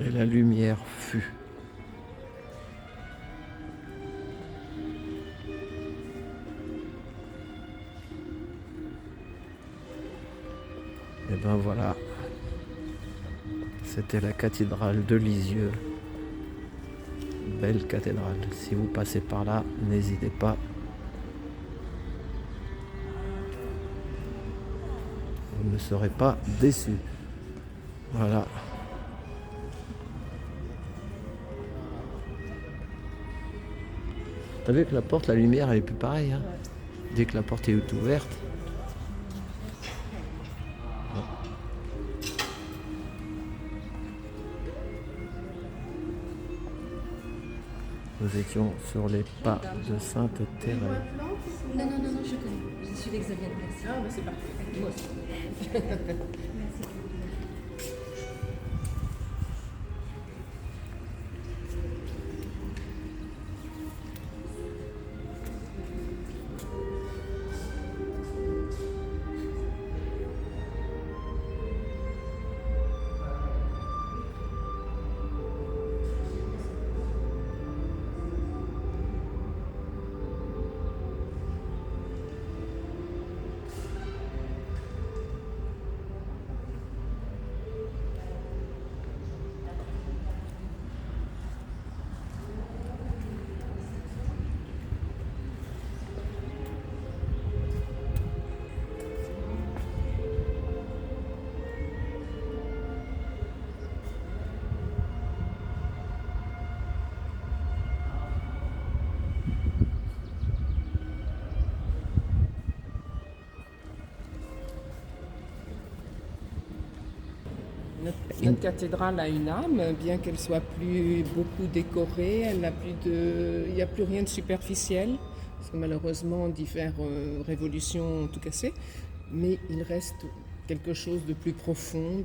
Et la lumière fut. Et ben voilà, c'était la cathédrale de Lisieux. Belle cathédrale. Si vous passez par là, n'hésitez pas. Vous ne serez pas déçus. Voilà. T'as vu que la porte, la lumière, elle est plus pareille. Hein, dès que la porte est ouverte. Nous étions sur les pas de Sainte-Thérèse. Non, je connais. Je suis d'Xavier, merci. Ah, bah c'est parfait. Moi aussi. Notre cathédrale a une âme, bien qu'elle soit plus beaucoup décorée, elle n'a plus il n'y a plus rien de superficiel, parce que malheureusement diverses révolutions ont tout cassé, mais il reste quelque chose de plus profond,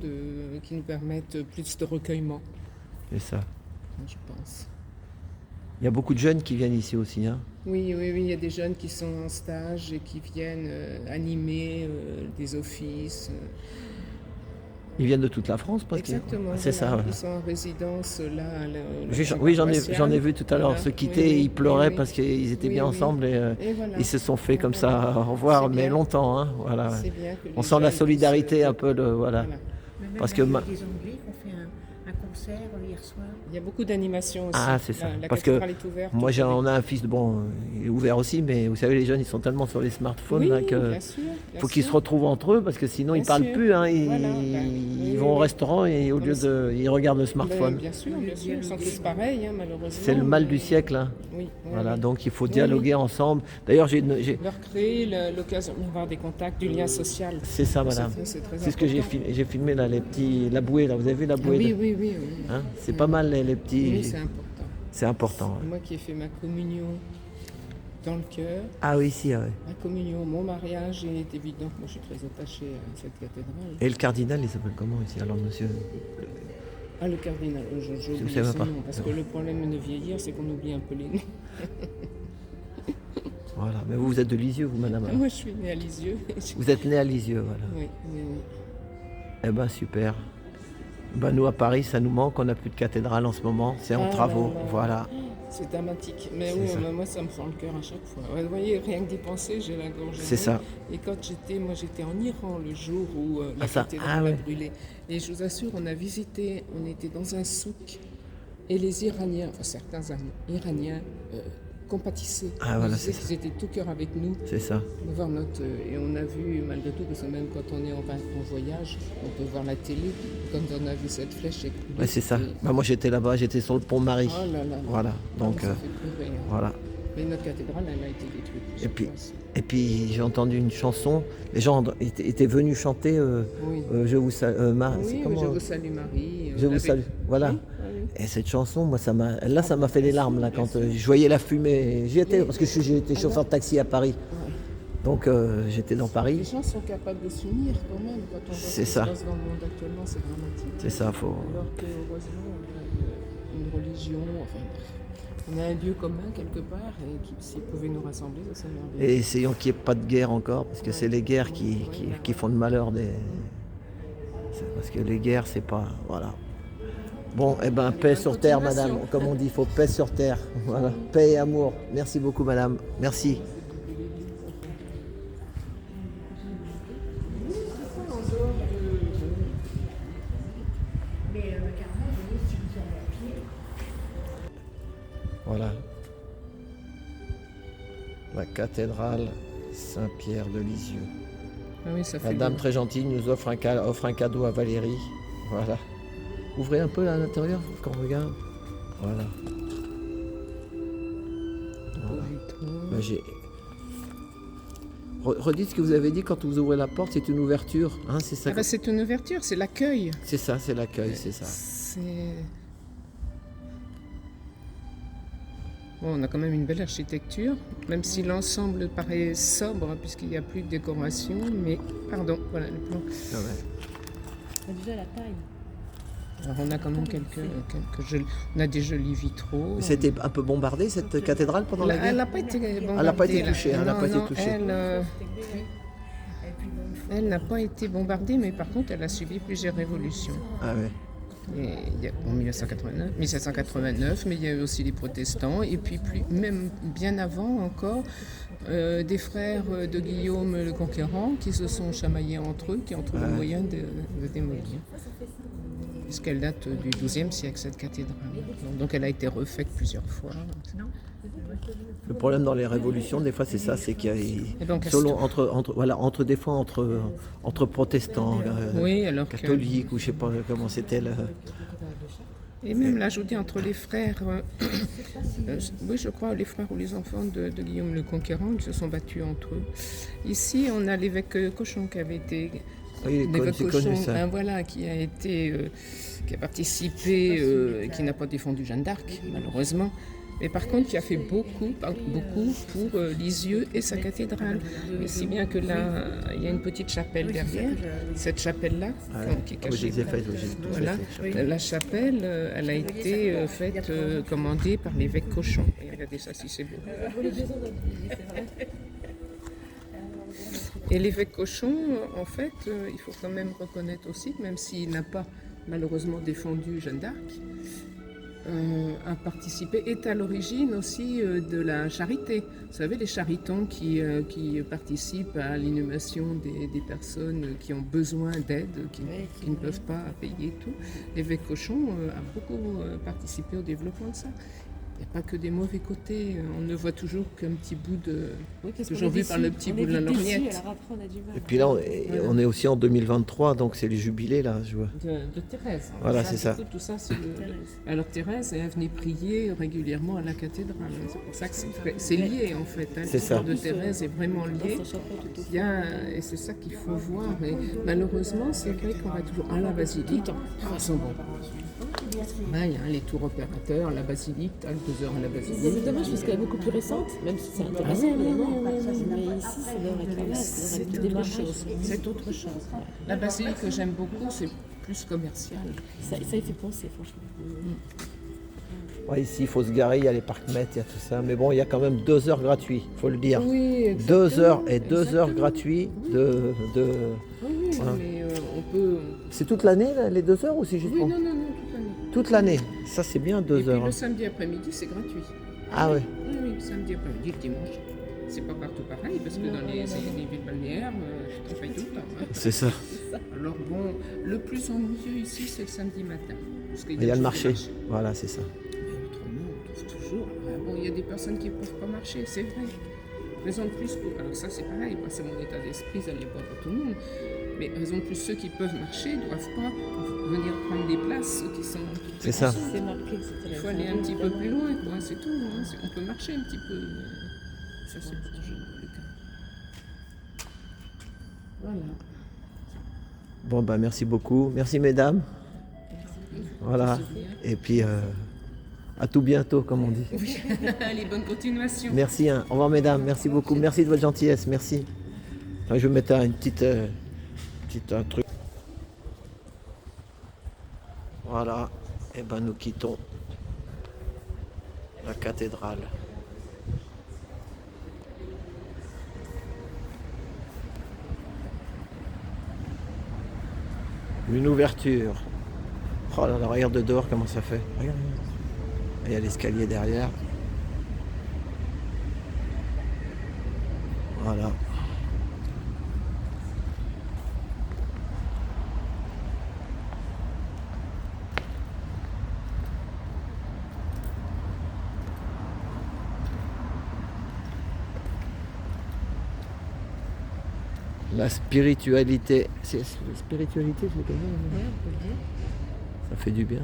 qui nous permette plus de recueillement, C'est ça. je pense. Il y a beaucoup de jeunes qui viennent ici aussi. Hein. Oui, il y a des jeunes qui sont en stage et qui viennent animer des offices. Ils viennent de toute la France parce Exactement. C'est voilà. ça. Ouais. Ils sont en résidence là. Oui, j'en ai vu tout à l'heure. Voilà. Ceux quittaient, ils pleuraient parce qu'ils étaient bien ensemble et voilà. ils se sont fait comme ça au revoir, mais longtemps. Hein, voilà. On sent la solidarité un peu. Voilà. Parce que des Anglais qui ont fait un concert hier soir. Il y a beaucoup d'animations aussi. Ah, c'est ça. La Parce que cathédrale est ouverte. moi, on a un fils, il est ouvert aussi, mais vous savez, les jeunes, ils sont tellement sur les smartphones oui, là, que bien sûr, faut qu'ils se retrouvent entre eux parce que sinon ils parlent plus. Hein, ils vont au restaurant et au lieu ils regardent le smartphone. Bien sûr, ils sont tous pareils, hein, malheureusement. C'est le mal du siècle. Hein. Oui, voilà, donc il faut dialoguer ensemble. D'ailleurs, leur créer l'occasion d'avoir des contacts, du lien social. C'est ça, madame. C'est ce que j'ai filmé là, la bouée là. Vous avez vu la bouée? Oui. Hein, c'est pas mal les petits. Oui, c'est important. C'est important. Ouais. Moi qui ai fait ma communion dans le cœur. Ah oui, si, ouais. Ma communion, mon mariage, il est évident que moi je suis très attachée à cette cathédrale. Et le cardinal, il s'appelle comment ici? Alors, monsieur. Ah, le cardinal, j'ai oublié son nom, parce que le problème de vieillir, c'est qu'on oublie un peu les noms. Voilà, mais vous êtes de Lisieux, vous, madame? Moi, je suis née à Lisieux. Vous êtes née à Lisieux, voilà. Oui. Eh ben, super. Ben, nous, à Paris, ça nous manque, on n'a plus de cathédrale en ce moment, c'est en travaux, voilà. C'est dramatique, mais oui, moi, ça me fend le cœur à chaque fois. Vous voyez, rien que d'y penser, j'ai la gorge. C'est ça. Et quand j'étais en Iran le jour où la cathédrale a brûlé. Et je vous assure, on était dans un souk, et les Iraniens, enfin certains Iraniens, compatissaient. Voilà, ils étaient tout cœur avec nous. C'est ça. Et on a vu, malgré tout, parce que même quand on est en voyage, on peut voir la télé. Quand on a vu cette flèche, c'est ça. Moi, j'étais là-bas, j'étais sur le pont Marie. Oh là là. Voilà. Donc, ça fait pleurer, hein. voilà. Mais notre cathédrale, elle a été détruite. Et puis j'ai entendu une chanson. Les gens étaient venus chanter. Je vous salue, je vous salue Marie. Je vous salue. Voilà. Oui. Et cette chanson, moi, ça m'a fait les larmes là quand je voyais la fumée. J'y étais parce que j'ai été chauffeur de taxi à Paris. Ouais. Donc j'étais dans Paris. Les gens sont capables de s'unir quand même quand on voit ce qui se passe dans le monde actuellement, c'est dramatique. C'est ça, faut. Alors que heureusement, on a une religion, on a un Dieu commun quelque part et s'il pouvait nous rassembler, ça serait merveilleux. Et essayons qu'il n'y ait pas de guerre encore, parce que c'est les guerres qui font le malheur des. Parce que les guerres, c'est pas. Voilà. Bon, eh ben, paix sur terre, madame. Comme on dit, il faut paix sur terre. Voilà, paix et amour. Merci beaucoup, madame. Merci. Mais carrément, vous voyez, si vous allez à pied, Voilà. La cathédrale Saint-Pierre de Lisieux. Ah oui, ça fait La dame beau. très gentille nous offre un cadeau à Valérie. Voilà. Ouvrez un peu là, à l'intérieur quand on regarde. Voilà. Beau vitraux. Ben, Redites ce que vous avez dit quand vous ouvrez la porte, c'est une ouverture. Hein, c'est ça. Ah bah, c'est une ouverture, c'est l'accueil. C'est ça, c'est l'accueil, c'est ça. Bon, on a quand même une belle architecture, même si l'ensemble paraît sobre puisqu'il n'y a plus de décoration, mais pardon, voilà le plan. Ah ouais. déjà la taille. Alors on a quand même on a des jolis vitraux. C'était un peu bombardé cette cathédrale pendant la Elle guerre. n'a pas été bombardée. Elle n'a pas été touchée, elle n'a Non, pas été non, touchée. Elle n'a pas été bombardée, mais par contre elle a subi plusieurs révolutions. Ah ouais. Et il y a, en 1789, mais il y a eu aussi les protestants, et puis même bien avant encore, des frères de Guillaume le Conquérant qui se sont chamaillés entre eux, qui ont trouvé le moyen de démolir. Puisqu'elle date du XIIe siècle, cette cathédrale. Donc elle a été refaite plusieurs fois. Le problème dans les révolutions, des fois, c'est ça, c'est qu'il y a, Et donc, selon entre protestants, oui, alors catholiques ou je sais pas comment c'était. Et même là, je vous dis, entre les frères, oui, je crois, les frères ou les enfants de Guillaume le Conquérant, ils se sont battus entre eux. Ici, on a l'évêque Cochon qui avait été. Oui, L'évêque c'est Cochon, connu ça. voilà, qui a participé, qui n'a pas défendu Jeanne d'Arc, malheureusement. Mais par contre, qui a fait beaucoup pour Lisieux et sa cathédrale. Et si bien que là, il y a une petite chapelle derrière. Cette chapelle-là, qui est cachée. Voilà. La chapelle, elle a été faite, commandée par l'évêque Cochon. Et regardez ça, si c'est beau. Et l'évêque Cochon, en fait, il faut quand même reconnaître aussi que même s'il n'a pas malheureusement défendu Jeanne d'Arc, a participé, est à l'origine aussi de la charité. Vous savez, les charitons qui participent à l'inhumation des personnes qui ont besoin d'aide, qui ne peuvent pas payer tout. L'évêque Cochon a beaucoup participé au développement de ça. Il n'y a pas que des mauvais côtés, on ne voit toujours qu'un petit bout de... toujours vu par le petit bout de la lorgnette. Et puis là, on est aussi en 2023, donc c'est les jubilés, là, je vois. De Thérèse. Voilà, c'est ça. Tout ça, c'est Alors Thérèse, elle venait prier régulièrement à la cathédrale. C'est pour ça que c'est lié, en fait. Hein. C'est ça. L'histoire de Thérèse est vraiment liée. Et c'est ça qu'il faut voir. Et malheureusement, c'est vrai qu'on va toujours à la basilique. De toute façon, bon. Ouais, hein, les tours opérateurs, la basilique, 2 heures à la basilique. C'est dommage parce qu'elle est beaucoup plus récente, même si c'est intéressant évidemment. Mais ici, ça doit être là, ça aurait pu démarrer. C'est autre chose. La basilique que j'aime beaucoup, c'est plus commercial. Ça y fait penser, franchement. Ouais, ici, il faut se garer, il y a les parcs-mètres, il y a tout ça. Mais bon, il y a quand même 2 heures gratuits, il faut le dire. Oui, 2 heures et 2 heures gratuits de... Oui, Voilà. mais on peut... C'est toute l'année, là, les 2 heures, ou c'est juste Oui, pour... non, toute l'année. Toute l'année. Ça, c'est bien, 2 Et heures. puis le samedi après-midi, c'est gratuit. Ah ouais. Oui, le samedi après-midi, le dimanche. C'est pas partout pareil, parce que dans les villes balnéaires, je travaille tout le temps. Hein. C'est ça. Alors bon, le plus ennuyeux ici, c'est le samedi matin. Parce qu'il Il y a le toujours marché. des marchés. Voilà, c'est ça. Mais autrement, on trouve toujours. Bon, il y a des personnes qui ne peuvent pas marcher, c'est vrai. Raison de plus pour... Alors ça, c'est pareil, moi, c'est mon état d'esprit, ça n'est pas pour tout le monde. Mais raison de plus, ceux qui peuvent marcher ne doivent pas venir prendre des places, ceux qui sont... C'est ça. C'est marqué, c'était Il faut aller un petit peu plus loin, quoi, c'est tout. Hein. On peut marcher un petit peu. Ça, c'est pas toujours le cas. Voilà. Bon, ben, merci beaucoup. Merci, mesdames. Voilà. Et puis, à tout bientôt, comme on dit. Oui, allez, bonne continuation. Merci. Hein. Au revoir, mesdames. Merci beaucoup. Merci de votre gentillesse. Merci. Enfin, je vais mettre un truc. Voilà. Et ben, nous quittons la cathédrale. Une ouverture Oh là là, regarde de dehors comment ça fait. Regarde. Il y a l'escalier derrière. Voilà. La spiritualité. C'est la spiritualité, c'est comme ça. Ouais, on peut le dire. Ça fait du bien.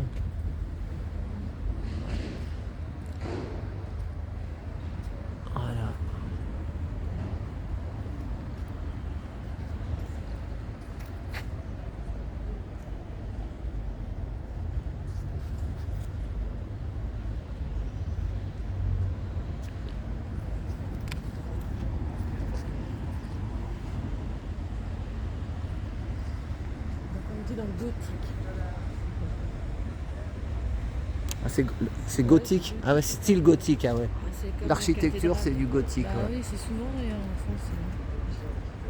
Voilà. Donc on dit dans le gothique. Ah, c'est gothique. Ah ouais, c'est style gothique, ah ouais. C'est comme L'architecture, la c'est du gothique. Bah Ouais. oui, c'est souvent en France.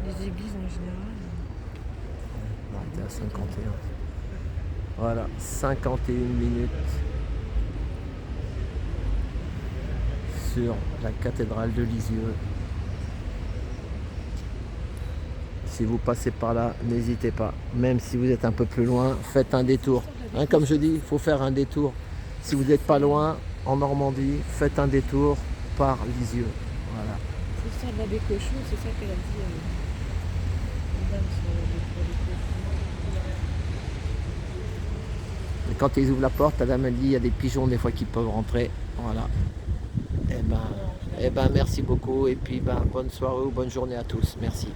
Les églises en général. On va arrêter à 51. Voilà, 51 minutes sur la cathédrale de Lisieux. Si vous passez par là, n'hésitez pas. Même si vous êtes un peu plus loin, faites un détour. Hein, comme je dis, il faut faire un détour. Si vous n'êtes pas loin, en Normandie, faites un détour par Lisieux. Voilà. C'est ça de l'abbé Cochon, c'est ça qu'elle a dit. Madame sur l'abbé Cochon. Et quand ils ouvrent la porte, la dame elle dit il y a des pigeons des fois qui peuvent rentrer. Voilà. Eh ben merci beaucoup et puis bonne soirée ou bonne journée à tous. Merci.